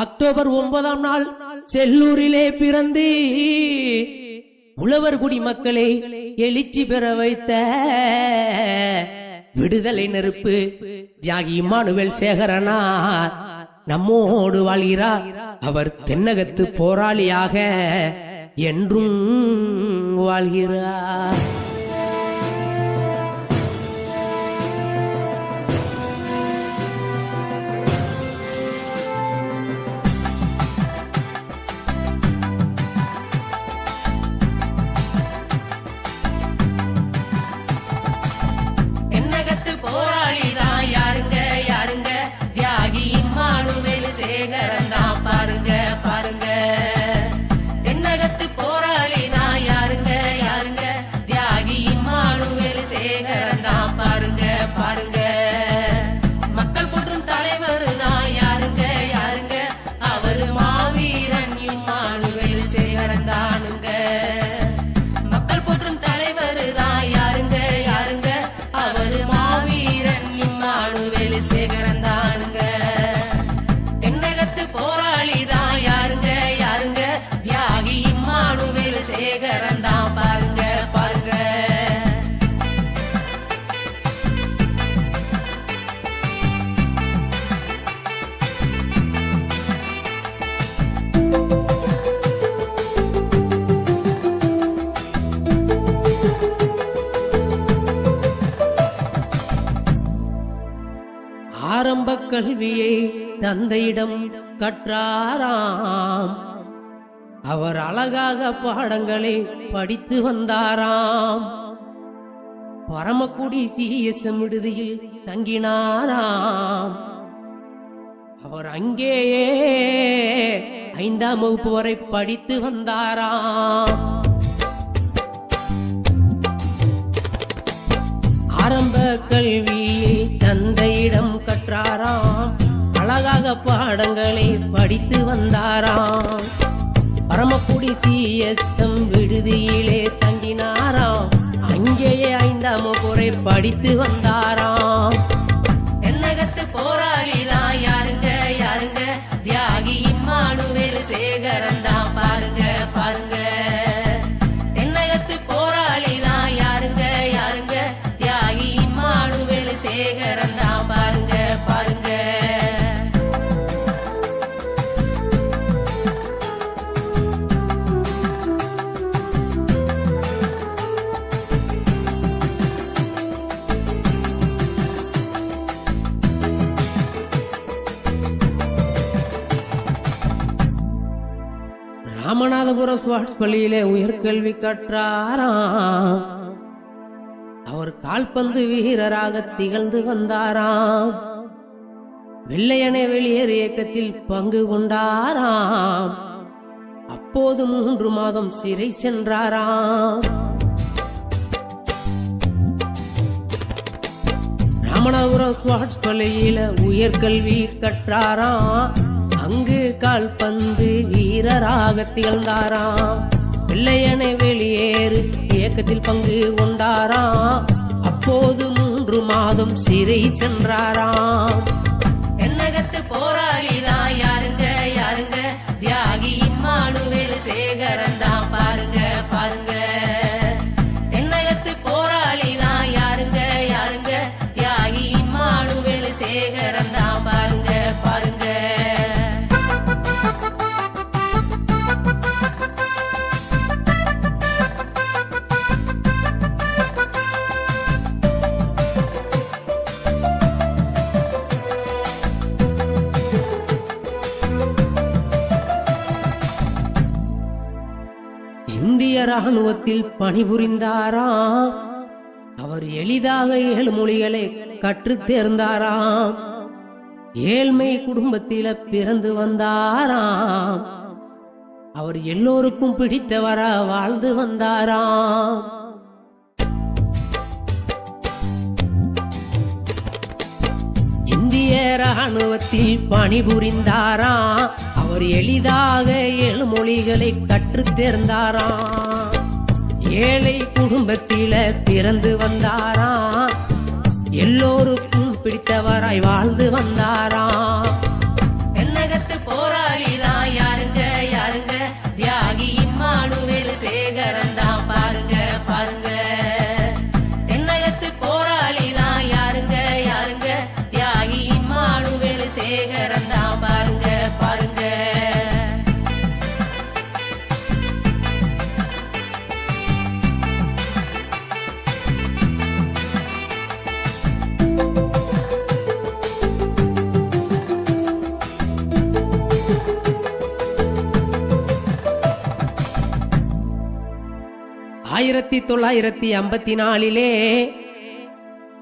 October 9ஆம் நாள் செல்லூரிலே பிறந்து உழவர் குடிமக்களை எழுச்சி பெற வைத்த விடுதலை நெருப்பு தியாகி இம்மானுவேல் சேகரனார் நம்மோடு வாழ்கிறார். அவர் தென்னகத்து போராளியாக என்றும் வாழ்கிறார். போராளிதான் யாருங்க யாருங்க தியாகி இம்மானுவேல் சேகரன் தான் பாருங்க பாருங்க. தென்னகத்து போராளிதான் யாருங்க யாருங்க தியாகி இம்மானுவேல் சேகரன் தான் பாருங்க பாருங்க. மக்கள் போற்றும் தலைவர் தான் யாருங்க யாருங்க அவரு மாவீரன் இம்மானுவேல் சேகரன் தானுங்க. மக்கள் போற்றும் தலைவர் தான் யாருங்க யாருங்க அவரு மாவீரன் இம்மானுவேல் சேகரன் தானுங்க. தென்னகத்து போராளிதான் யாருங்க யாருங்க தியாகி இம்மானுவேல் சேகரன் தான் பாருங்க பாருங்க. ஆரம்ப கல்வியை தந்தையிடம் கற்றாராம். அவர் அழகாக பாடங்களை படித்து வந்தாராம். பரமக்குடி CSM விடுதியில் தங்கினாராம். அவர் அங்கேயே 5ஆம் வகுப்பு வரை படித்து வந்தாராம். ஆரம்ப கல்வியை தந்தையிடம் கற்றாராம். அழகாக பாடங்களை படித்து வந்தாராம். பரமக்குடி CSM விடுதியிலே தங்கினாராம். அங்கேயே 5ஆம் வகுப்பு படித்து வந்தாராம். தென்னகத்து போராளிதான் யாருங்க யாருங்க தியாகி இம்மானுவேல் சேகரன் தான் பாருங்க பாருங்க. தென்னகத்து போராளிதான் யாருங்க யாருங்க தியாகி இம்மானுவேல் சேகரன் தான் பாருங்க பாருங்க. ராமநாதபுரம் ஸ்வாட்ஸ் பள்ளியிலே உயர்கல்வி கற்றாராம். அவர் கால்பந்து வீரராக திகழ்ந்து வந்தாராம். வெள்ளையனே வெளியேறு இயக்கத்தில் பங்கு கொண்டாராம். அப்போது 3 மாதம் சிறை சென்றாராம். ராமநாதபுரம் ஸ்வாட்ஸ் பள்ளியில உயர்கல்வி கற்றாராம். அங்கு கால்பந்து வீரராக திகழ்ந்தாராம். வெள்ளையனே வெளியேறு இயக்கத்தில் பங்கு கொண்டாராம். அப்போது 3 மாதம் சிறை சென்றாராம். தென்னகத்து போராளிதான் யாருங்க யாருங்க தியாகி இம்மானுவேல் சேகரன் தான் பாருங்க பாருங்க. தென்னகத்து போராளிதான் யாருங்க யாருங்க தியாகி இம்மானுவேல் சேகரன் தான் பாருங்க பாருங்க. இந்திய ராணுவத்தில் பணிபுரிந்தாராம். அவர் எளிதாக 7 மொழிகளை கற்றுத் தேர்ந்தாராம். ஏழ்மை குடும்பத்தில பிறந்து வந்தாராம். அவர் எல்லோருக்கும் பிடித்தவர வாழ்ந்து வந்தாராம். இந்திய ராணுவத்தில் பணிபுரிந்தாராம். அவர் எளிதாக 7 மொழிகளை கற்றுத் தேர்ந்தாராம். ஏழை குடும்பத்தில பிறந்து வந்தாராம். எல்லோருக்கும் பிடித்தவராய் வாழ்ந்து வந்தாராம். தென்னகத்து போராளி 1954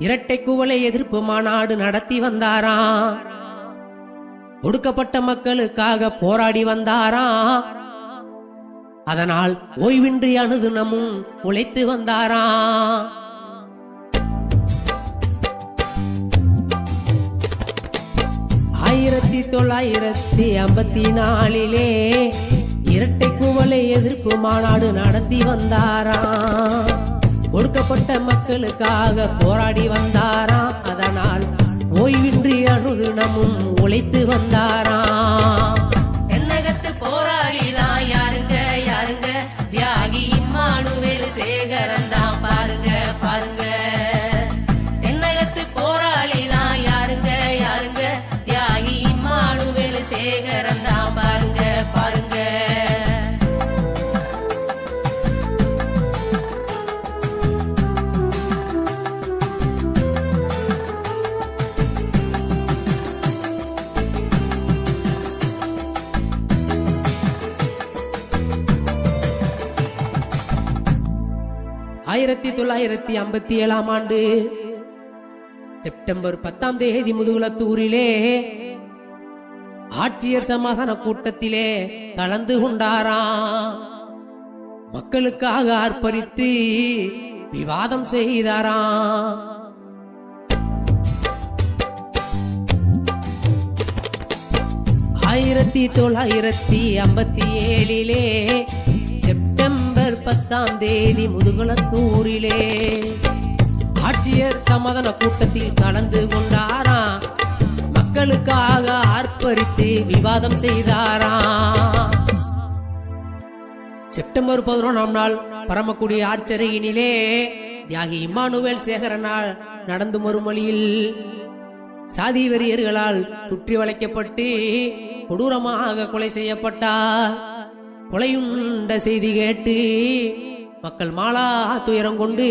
இரட்டை குவளை எதிர்ப்பு மாநாடு நடத்தி வந்தாராம். ஒடுக்கப்பட்ட மக்களுக்காக போராடி வந்தாராம். அதனால் ஓய்வின்றி அனுதினமும் உழைத்து வந்தாராம். ஆயிரத்தி 1954 இரட்டை குவளை எதிர்ப்பு மாநாடு நடத்தி வந்தாராம். ஒடுக்கப்பட்ட மக்களுக்காக போராடி வந்தாராம். அதனால் ஓய்வின்றி அனுதினமும் உழைத்து வந்தாராம். தென்னகத்து போராளிதான் யாருங்க யாருங்க, தியாகி இம்மானுவேல் சேகரன் தான் பாருங்க பாருங்க. தென்னகத்து போராளிதான் யாருங்க யாருங்க, தியாகி இம்மானுவேல் சேகரன் தான் பாருங்க பாருங்க. 1957 செப்டம்பர் 10 முதுகுளத்தூரிலே ஆட்சியர் சமாதான கூட்டத்திலே கலந்து கொண்டாராம். மக்களுக்காக ஆர்ப்பரித்து விவாதம் செய்தாராம். ஆயிரத்தி 1957 செப்டம்பர் 10 முதுகுளத்தூரிலே ஆட்சியர் சமாதான கூட்டத்தில் கலந்து கொண்டாராம். மக்களுக்காக ஆர்ப்பரித்து விவாதம் செய்தாராம். செப்டம்பர் 11 பரமக்குடி ஆர்ச்சரியினிலே தியாகி இம்மானுவேல் சேகரனால் நடந்து மறுமொழியில் சாதி வெறியர்களால் சுற்றி வளைக்கப்பட்டு கொடூரமாக கொலை செய்யப்பட்டார். கொலையுண்ட செய்தி கேட்டு மக்கள் மாலா துயரம் கொண்டு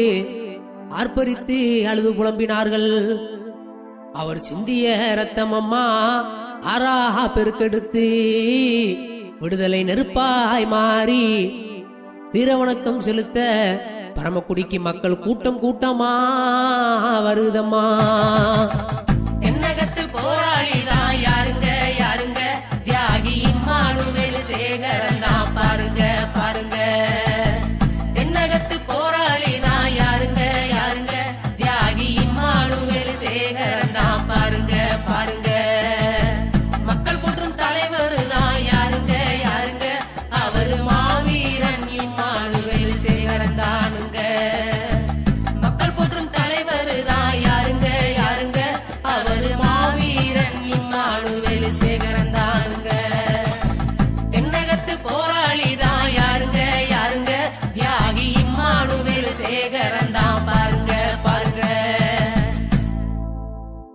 ஆர்ப்பரித்து அழுது புலம்பினார்கள். அவர் சிந்திய ரத்தம் அம்மா ஆறாக பெருக்கெடுத்து விடுதலை நெருப்பாய் மாறி வீரவணக்கம் செலுத்த பரமக்குடிக்கு மக்கள் கூட்டம் கூட்டமா வருதம்மா. தென்னகத்து